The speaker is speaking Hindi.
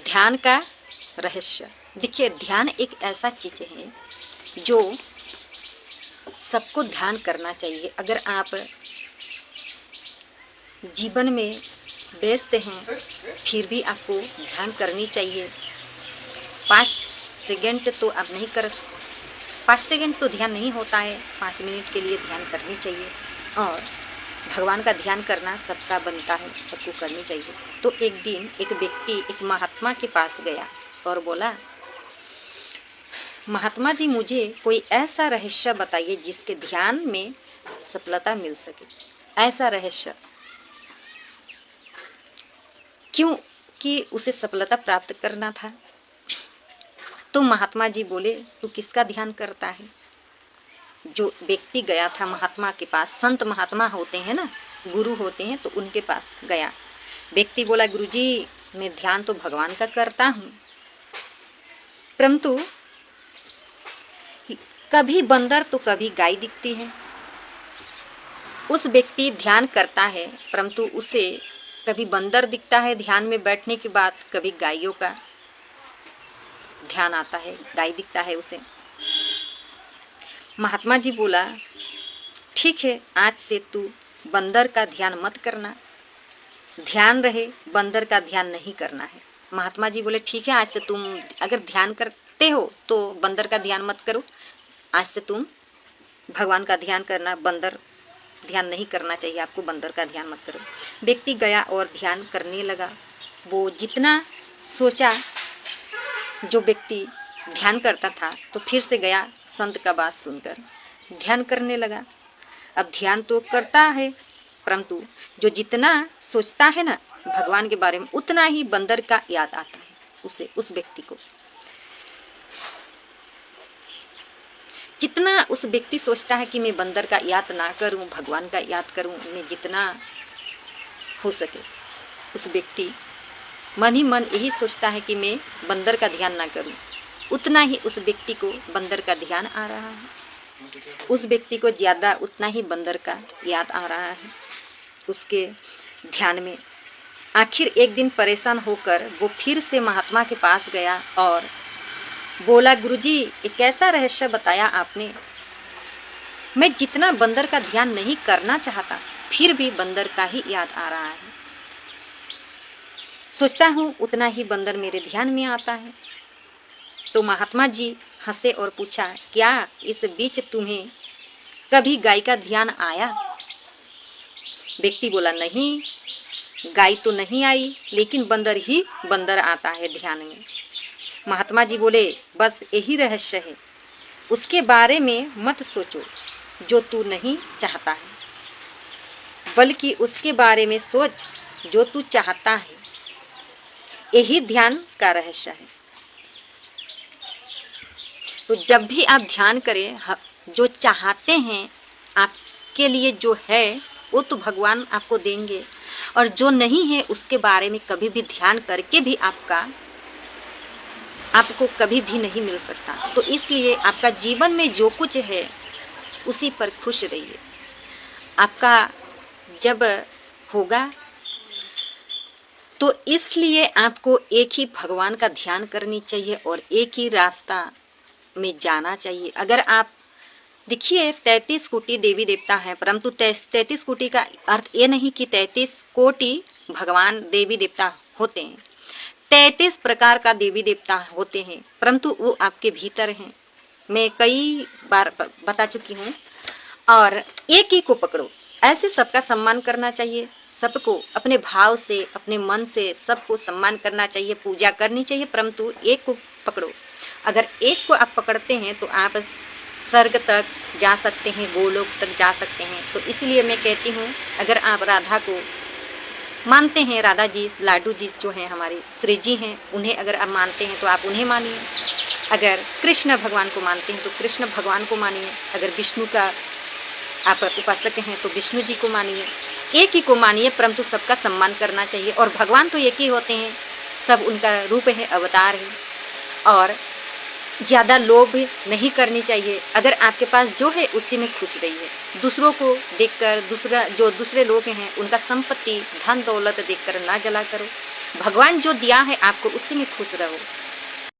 ध्यान का रहस्य। देखिए, ध्यान एक ऐसा चीज है जो सबको ध्यान करना चाहिए। अगर आप जीवन में व्यस्त हैं फिर भी आपको ध्यान करनी चाहिए। 5 सेकंड तो आप नहीं कर 5 सेकंड तो ध्यान नहीं होता है, 5 मिनट के लिए ध्यान करनी चाहिए। और भगवान का ध्यान करना सबका बनता है, सबको करनी चाहिए। तो एक दिन एक व्यक्ति एक महात्मा के पास गया और बोला, महात्मा जी, मुझे कोई ऐसा रहस्य बताइए जिसके ध्यान में सफलता मिल सके। ऐसा रहस्य, क्यों कि उसे सफलता प्राप्त करना था। तो महात्मा जी बोले, तू किसका ध्यान करता है? जो व्यक्ति गया था महात्मा के पास, संत महात्मा होते हैं ना, गुरु होते हैं, तो उनके पास गया। व्यक्ति बोला, गुरुजी, मैं ध्यान तो भगवान का करता हूँ, परंतु कभी बंदर तो कभी गाय दिखती है। उस व्यक्ति ध्यान करता है परंतु उसे कभी बंदर दिखता है ध्यान में बैठने के बाद, कभी गायों का ध्यान आता है, गाय दिखता है उसे। महात्मा जी बोला, ठीक है, आज से तू बंदर का ध्यान मत करना, ध्यान रहे, बंदर का ध्यान नहीं करना है। महात्मा जी बोले, ठीक है, आज से तुम अगर ध्यान करते हो तो बंदर का ध्यान मत करो, आज से तुम भगवान का ध्यान करना, बंदर ध्यान नहीं करना चाहिए आपको, बंदर का ध्यान मत करो। व्यक्ति गया और ध्यान करने लगा। वो जितना सोचा, जो व्यक्ति ध्यान करता था, तो फिर से गया संत का बात सुनकर ध्यान करने लगा। अब ध्यान तो करता है परंतु जो जितना सोचता है ना भगवान के बारे में, उतना ही बंदर का याद आता है उसे, उस व्यक्ति को। जितना उस व्यक्ति सोचता है कि मैं बंदर का याद ना करूं, भगवान का याद करूं, मैं जितना हो सके, उस व्यक्ति मन ही मन यही सोचता है कि मैं बंदर का ध्यान ना करूं, उतना ही उस व्यक्ति को बंदर का ध्यान आ रहा है। उस व्यक्ति को ज्यादा उतना ही बंदर का याद आ रहा है उसके ध्यान में। आखिर एक दिन परेशान होकर वो फिर से महात्मा के पास गया और बोला, गुरुजी, एक ऐसा रहस्य बताया आपने, मैं जितना बंदर का ध्यान नहीं करना चाहता फिर भी बंदर का ही याद आ रहा है। सोचता हूँ उतना ही बंदर मेरे ध्यान में आता है। तो महात्मा जी हंसे और पूछा, क्या इस बीच तुम्हें कभी गाय का ध्यान आया? व्यक्ति बोला, नहीं, गाय तो नहीं आई, लेकिन बंदर ही बंदर आता है ध्यान में। महात्मा जी बोले, बस यही रहस्य है, उसके बारे में मत सोचो जो तू नहीं चाहता है, बल्कि उसके बारे में सोच जो तू चाहता है। यही ध्यान का रहस्य है। तो जब भी आप ध्यान करें, जो चाहते हैं आपके लिए जो है वो तो भगवान आपको देंगे, और जो नहीं है उसके बारे में कभी भी ध्यान करके भी आपको कभी भी नहीं मिल सकता। तो इसलिए आपका जीवन में जो कुछ है उसी पर खुश रहिए। आपका जब होगा तो इसलिए आपको एक ही भगवान का ध्यान करनी चाहिए और एक ही रास्ता में जाना चाहिए। अगर आप देखिए, 33 कोटि देवी देवता है, परंतु 33 कोटि का अर्थ ये नहीं कि 33 कोटि भगवान देवी देवता होते हैं। 33 प्रकार का देवी देवता होते हैं, परंतु वो आपके भीतर हैं। मैं कई बार बता चुकी हूँ। और एक ही को पकड़ो, ऐसे सबका सम्मान करना चाहिए। सबको अपने भाव से, अपने मन से सबको सम्मान करना चाहिए, पूजा करनी चाहिए, परंतु एक को पकड़ो। अगर एक को आप पकड़ते हैं तो आप स्वर्ग तक जा सकते हैं, गोलोक तक जा सकते हैं। तो इसलिए मैं कहती हूँ, अगर आप राधा को मानते हैं, राधा जी, लाडू जी जो हैं हमारे श्री जी हैं, उन्हें अगर आप मानते हैं तो आप उन्हें मानिए। अगर कृष्ण भगवान को मानते हैं तो कृष्ण भगवान को मानिए। अगर विष्णु का आप उपासक हैं तो विष्णु जी को मानिए। एक ही को मानिए, परंतु सबका सम्मान करना चाहिए। और भगवान तो एक ही होते हैं, सब उनका रूप है, अवतार है। और ज़्यादा लोभ नहीं करनी चाहिए। अगर आपके पास जो है उसी में खुश रहिए। दूसरों को देखकर, दूसरे लोग हैं उनका संपत्ति, धन दौलत देखकर ना जला करो। भगवान जो दिया है आपको उसी में खुश रहो।